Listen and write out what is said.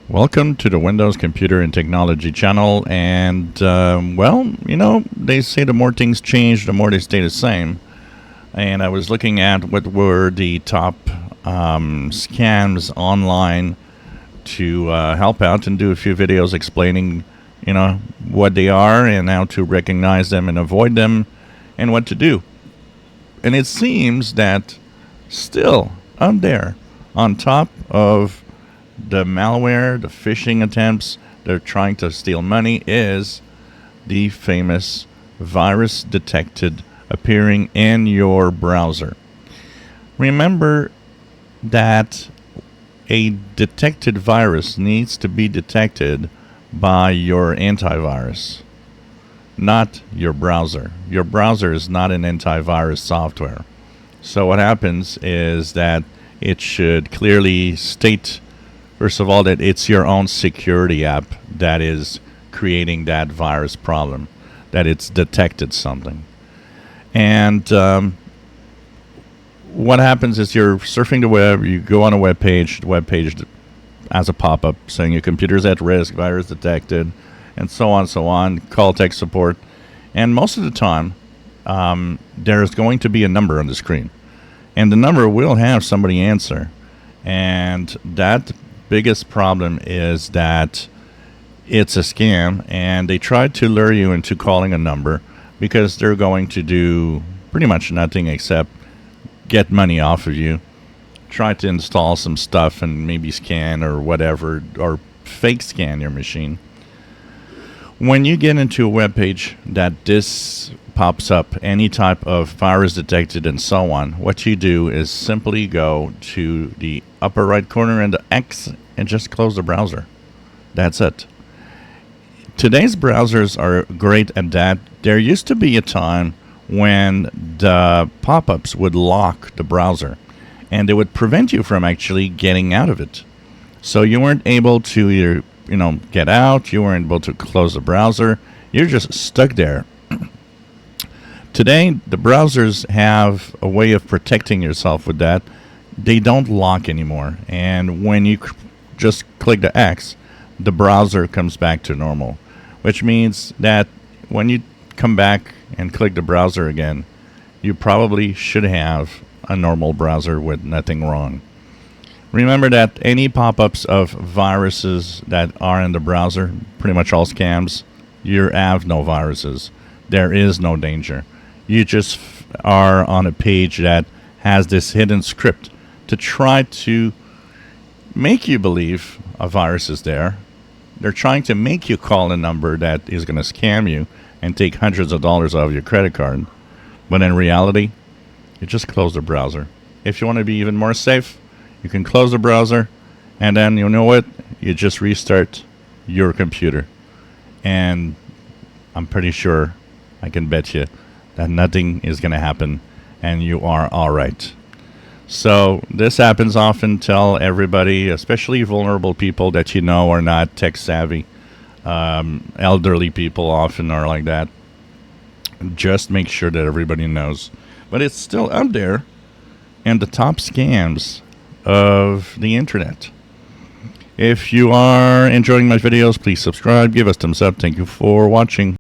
Welcome to the Windows Computer and Technology channel. And, well, they say the more things change, the more they stay the same. And I was looking at what were the top scams online to help out and do a few videos explaining, what they are and how to recognize them and avoid them and what to do. And it seems that still up there on top of the malware, the phishing attempts, they're trying to steal money, is the famous virus detected appearing in your browser. Remember that a detected virus needs to be detected by your antivirus, not your browser. Your browser is not an antivirus software. So what happens is that it should clearly state, first of all, that it's your own security app that is creating that virus problem, that it's detected something. And what happens is you're surfing the web, you go on a web page, the web page has a pop-up saying your computer's at risk, virus detected, and so on, call tech support. And most of the time, there's going to be a number on the screen. And the number will have somebody answer. And that biggest problem is that it's a scam, and they try to lure you into calling a number because they're going to do pretty much nothing except get money off of you, try to install some stuff and maybe scan or whatever, or fake scan your machine. When you get into a web page that this pops up, any type of virus detected and so on, what you do is simply go to the upper right corner and the X and just close the browser. That's it. Today's browsers are great at that. There used to be a time when the pop-ups would lock the browser and they would prevent you from actually getting out of it. So you weren't able to either, get out, you weren't able to close the browser, you're just stuck there. Today, the browsers have a way of protecting yourself with that. They don't lock anymore. And when you just click the X, the browser comes back to normal, which means that when you come back and click the browser again, you probably should have a normal browser with nothing wrong. Remember that any pop-ups of viruses that are in the browser, pretty much all scams, you have no viruses. There is no danger. You just are on a page that has this hidden script to try to make you believe a virus is there. They're trying to make you call a number that is going to scam you and take hundreds of dollars out of your credit card. But in reality, you just close the browser. If you want to be even more safe, you can close the browser, and then you know what? You just restart your computer. And I'm pretty sure, I can bet you, that nothing is going to happen and you are all right. So this happens often. Tell everybody, especially vulnerable people that you know are not tech savvy. Elderly people often are like that. Just make sure that everybody knows. But it's still up there in the top scams of the internet. If you are enjoying my videos, please subscribe, give us thumbs up. Thank you for watching.